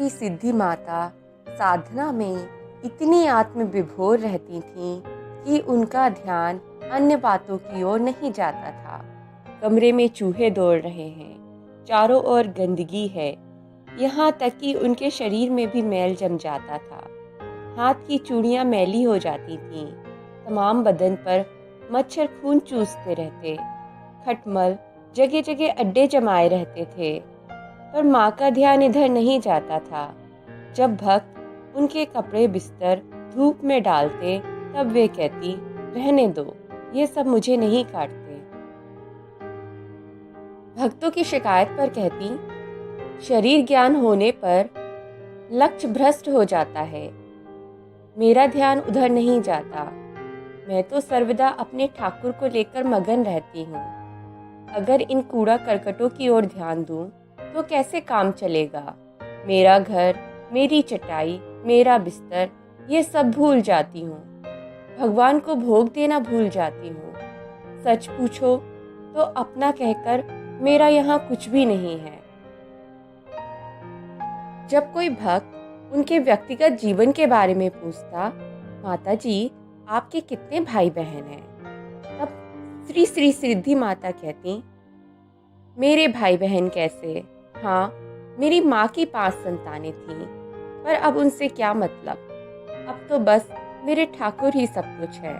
श्री सिद्धि माता साधना में इतनी आत्म विभोर रहती थीं कि उनका ध्यान अन्य बातों की ओर नहीं जाता था। कमरे में चूहे दौड़ रहे हैं, चारों ओर गंदगी है, यहाँ तक कि उनके शरीर में भी मैल जम जाता था। हाथ की चूड़ियाँ मैली हो जाती थीं, तमाम बदन पर मच्छर खून चूसते रहते, खटमल जगह जगह अड्डे जमाए रहते थे। पर माँ का ध्यान इधर नहीं जाता था। जब भक्त उनके कपड़े बिस्तर धूप में डालते तब वे कहती, रहने दो, ये सब मुझे नहीं काटते। भक्तों की शिकायत पर कहती, शरीर ज्ञान होने पर लक्ष्य भ्रष्ट हो जाता है। मेरा ध्यान उधर नहीं जाता। मैं तो सर्वदा अपने ठाकुर को लेकर मगन रहती हूँ। अगर इन कूड़ा करकटों की ओर ध्यान दूं तो कैसे काम चलेगा। मेरा घर, मेरी चटाई, मेरा बिस्तर, ये सब भूल जाती हूँ। भगवान को भोग देना भूल जाती हूँ। सच पूछो तो अपना कहकर मेरा यहाँ कुछ भी नहीं है। जब कोई भक्त उनके व्यक्तिगत जीवन के बारे में पूछता, माता जी आपके कितने भाई बहन हैं, तब श्री श्री सिद्धि माता कहती, मेरे भाई बहन कैसे, हाँ मेरी माँ की 5 संतानें थीं, पर अब उनसे क्या मतलब। अब तो बस मेरे ठाकुर ही सब कुछ है।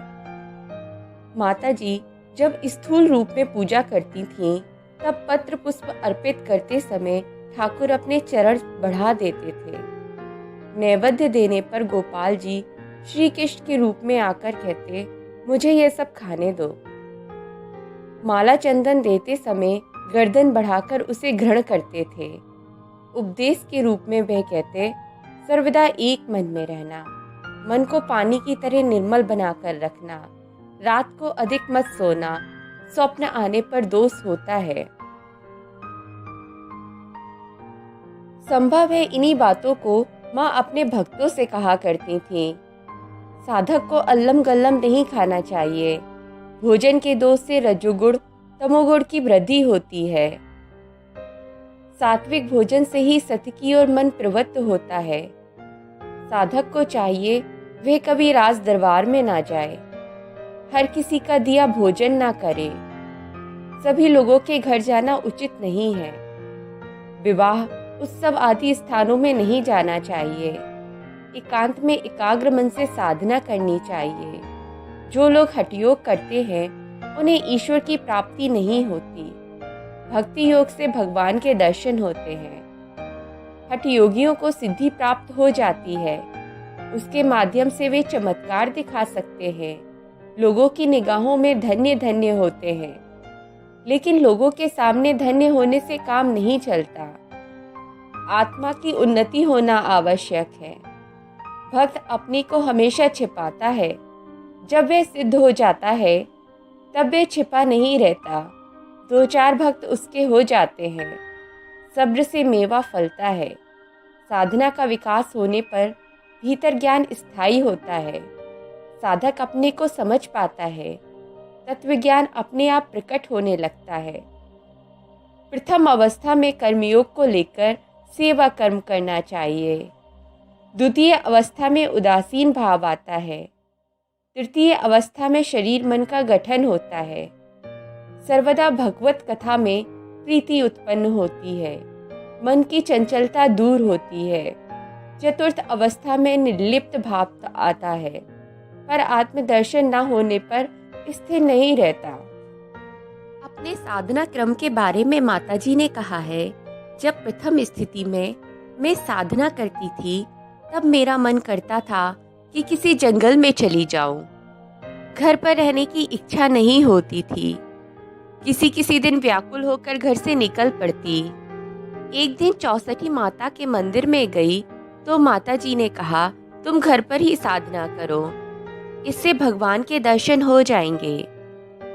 माता जी जब स्थूल रूप में पूजा करती थीं, तब पत्र पुष्प अर्पित करते समय ठाकुर अपने चरण बढ़ा देते थे। नैवेद्य देने पर गोपाल जी श्री कृष्ण के रूप में आकर कहते, मुझे ये सब खाने दो। माला चंदन देते समय गर्दन बढ़ाकर उसे ग्रहण करते थे। उपदेश के रूप में वह कहते, सर्वदा एक मन में रहना, मन को पानी की तरह निर्मल बनाकर रखना, रात को अधिक मत सोना, स्वप्न आने पर दोष होता है। संभव है इन्हीं बातों को माँ अपने भक्तों से कहा करती थीं। साधक को अल्लम गल्लम नहीं खाना चाहिए। भोजन के दोष से रजोगुण तमोगुण की वृद्धि होती है। सात्विक भोजन से ही सत्य की ओर मन प्रवृत्त होता है। साधक को चाहिए वह कभी राज दरबार में ना जाए, हर किसी का दिया भोजन ना करे, सभी लोगों के घर जाना उचित नहीं है, विवाह उत्सव आदि स्थानों में नहीं जाना चाहिए, एकांत में एकाग्र मन से साधना करनी चाहिए। जो लोग हठयोग करते हैं उन्हें ईश्वर की प्राप्ति नहीं होती। भक्ति योग से भगवान के दर्शन होते हैं। हठ योगियों को सिद्धि प्राप्त हो जाती है। उसके माध्यम से वे चमत्कार दिखा सकते हैं, लोगों की निगाहों में धन्य धन्य होते हैं। लेकिन लोगों के सामने धन्य होने से काम नहीं चलता। आत्मा की उन्नति होना आवश्यक है। भक्त अपने को हमेशा छिपाता है। जब वह सिद्ध हो जाता है तब वह छिपा नहीं रहता। 2-4 भक्त उसके हो जाते हैं। सब्र से मेवा फलता है। साधना का विकास होने पर भीतर ज्ञान स्थायी होता है। साधक अपने को समझ पाता है। तत्व ज्ञान अपने आप प्रकट होने लगता है। प्रथम अवस्था में कर्मयोग को लेकर सेवा कर्म करना चाहिए। द्वितीय अवस्था में उदासीन भाव आता है। तृतीय अवस्था में शरीर मन का गठन होता है। सर्वदा भगवत कथा में प्रीति उत्पन्न होती है। मन की चंचलता दूर होती है। चतुर्थ अवस्था में निर्लिप्त भाव आता है, पर आत्मदर्शन न होने पर स्थिर नहीं रहता। अपने साधना क्रम के बारे में माताजी ने कहा है, जब प्रथम स्थिति में मैं साधना करती थी तब मेरा मन करता था कि किसी जंगल में चली जाऊं। घर पर रहने की इच्छा नहीं होती थी। किसी दिन व्याकुल होकर घर से निकल पड़ती। एक दिन 64 माता के मंदिर में गई तो माताजी ने कहा, तुम घर पर ही साधना करो, इससे भगवान के दर्शन हो जाएंगे।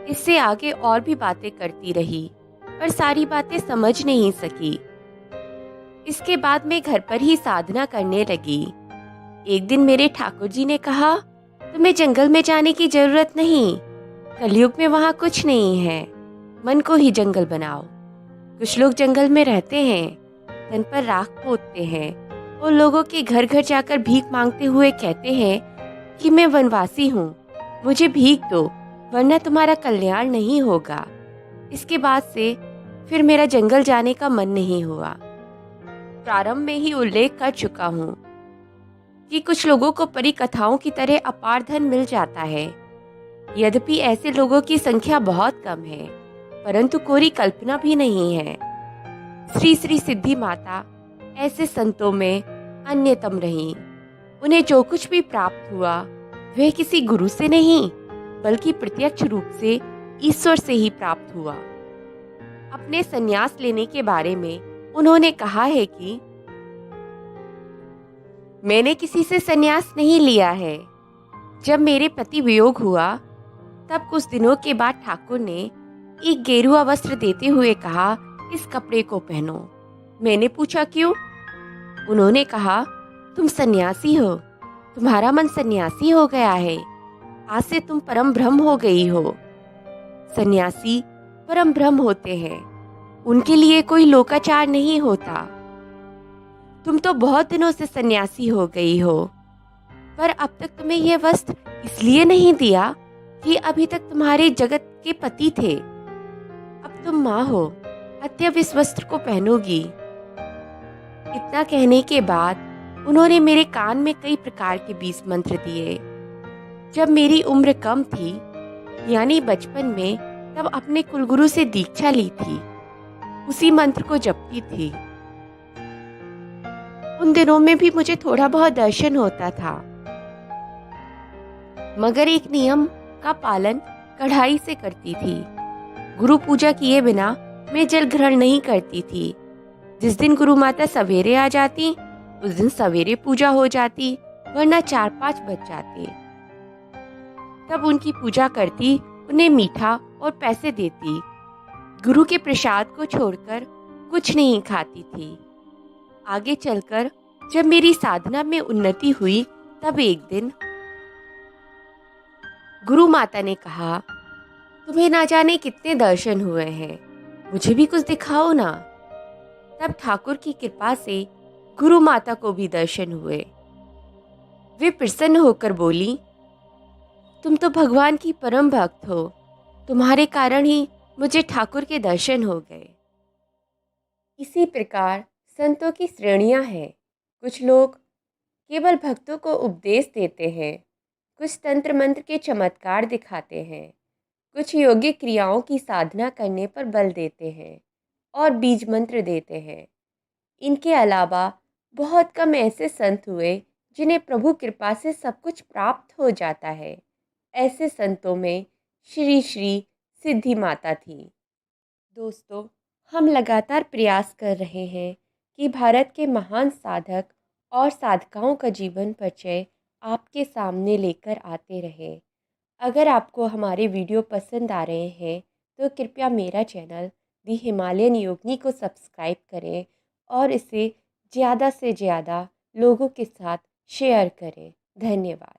इससे आगे और भी बातें करती रही, पर सारी बातें समझ नहीं सकी। इसके बाद मैं घर पर ही साधना करने लगी। एक दिन मेरे ठाकुर जी ने कहा, तुम्हें जंगल में जाने की जरूरत नहीं, कलयुग में वहाँ कुछ नहीं है, मन को ही जंगल बनाओ। कुछ लोग जंगल में रहते हैं, तन पर राख पोतते हैं, वो लोगों के घर घर जाकर भीख मांगते हुए कहते हैं कि मैं वनवासी हूँ, मुझे भीख दो वरना तुम्हारा कल्याण नहीं होगा। इसके बाद से फिर मेरा जंगल जाने का मन नहीं हुआ। प्रारंभ में ही उल्लेख कर चुका हूँ कि कुछ लोगों को परी कथाओं की तरह अपार धन मिल जाता है। यद्यपि ऐसे लोगों की संख्या बहुत कम है, परंतु कोरी कल्पना भी नहीं है। श्री श्री सिद्धि माता ऐसे संतों में अन्यतम रही। उन्हें जो कुछ भी प्राप्त हुआ वह किसी गुरु से नहीं बल्कि प्रत्यक्ष रूप से ईश्वर से ही प्राप्त हुआ। अपने संन्यास लेने के बारे में उन्होंने कहा है कि मैंने किसी से संन्यास नहीं लिया है। जब मेरे पति वियोग हुआ तब कुछ दिनों के बाद ठाकुर ने एक गेरुआ वस्त्र देते हुए कहा, इस कपड़े को पहनो। मैंने पूछा क्यों? उन्होंने कहा, तुम सन्यासी हो, तुम्हारा मन सन्यासी हो गया है, आज से तुम परम ब्रह्म हो गई हो। सन्यासी परम ब्रह्म होते हैं, उनके लिए कोई लोकाचार नहीं होता। तुम तो बहुत दिनों से सन्यासी हो गई हो, पर अब तक तुम्हें यह वस्त्र इसलिए नहीं दिया कि अभी तक तुम्हारे जगत के पति थे। अब तुम माँ हो, अतएव इस वस्त्र को पहनोगी। इतना कहने के बाद उन्होंने मेरे कान में कई प्रकार के 20 मंत्र दिए। जब मेरी उम्र कम थी, यानी बचपन में, तब अपने कुलगुरु से दीक्षा ली थी, उसी मंत्र को जपती थी। उन दिनों में भी मुझे थोड़ा बहुत दर्शन होता था, मगर एक नियम का पालन कड़ाई से करती थी। गुरु पूजा किए बिना मैं जल ग्रहण नहीं करती थी। जिस दिन गुरु माता सवेरे आ जाती उस दिन सवेरे पूजा हो जाती, वरना 4-5 बज जाते। तब उनकी पूजा करती, उन्हें मीठा और पैसे देती। गुरु के प्रसाद को छोड़कर कुछ नहीं खाती थी। आगे चलकर जब मेरी साधना में उन्नति हुई तब एक दिन गुरु माता ने कहा, तुम्हें ना जाने कितने दर्शन हुए हैं, मुझे भी कुछ दिखाओ ना। तब ठाकुर की कृपा से गुरु माता को भी दर्शन हुए। वे प्रसन्न होकर बोली, तुम तो भगवान की परम भक्त हो, तुम्हारे कारण ही मुझे ठाकुर के दर्शन हो गए। इसी प्रकार संतों की श्रेणियां हैं। कुछ लोग केवल भक्तों को उपदेश देते हैं, कुछ तंत्र मंत्र के चमत्कार दिखाते हैं, कुछ योगिक क्रियाओं की साधना करने पर बल देते हैं और बीज मंत्र देते हैं। इनके अलावा बहुत कम ऐसे संत हुए जिन्हें प्रभु कृपा से सब कुछ प्राप्त हो जाता है। ऐसे संतों में श्री श्री सिद्धि माता थी। दोस्तों, हम लगातार प्रयास कर रहे हैं कि भारत के महान साधक और साधकाओं का जीवन परिचय आपके सामने लेकर आते रहे। अगर आपको हमारे वीडियो पसंद आ रहे हैं तो कृपया मेरा चैनल दी हिमालयन योगिनी को सब्सक्राइब करें और इसे ज़्यादा से ज़्यादा लोगों के साथ शेयर करें। धन्यवाद।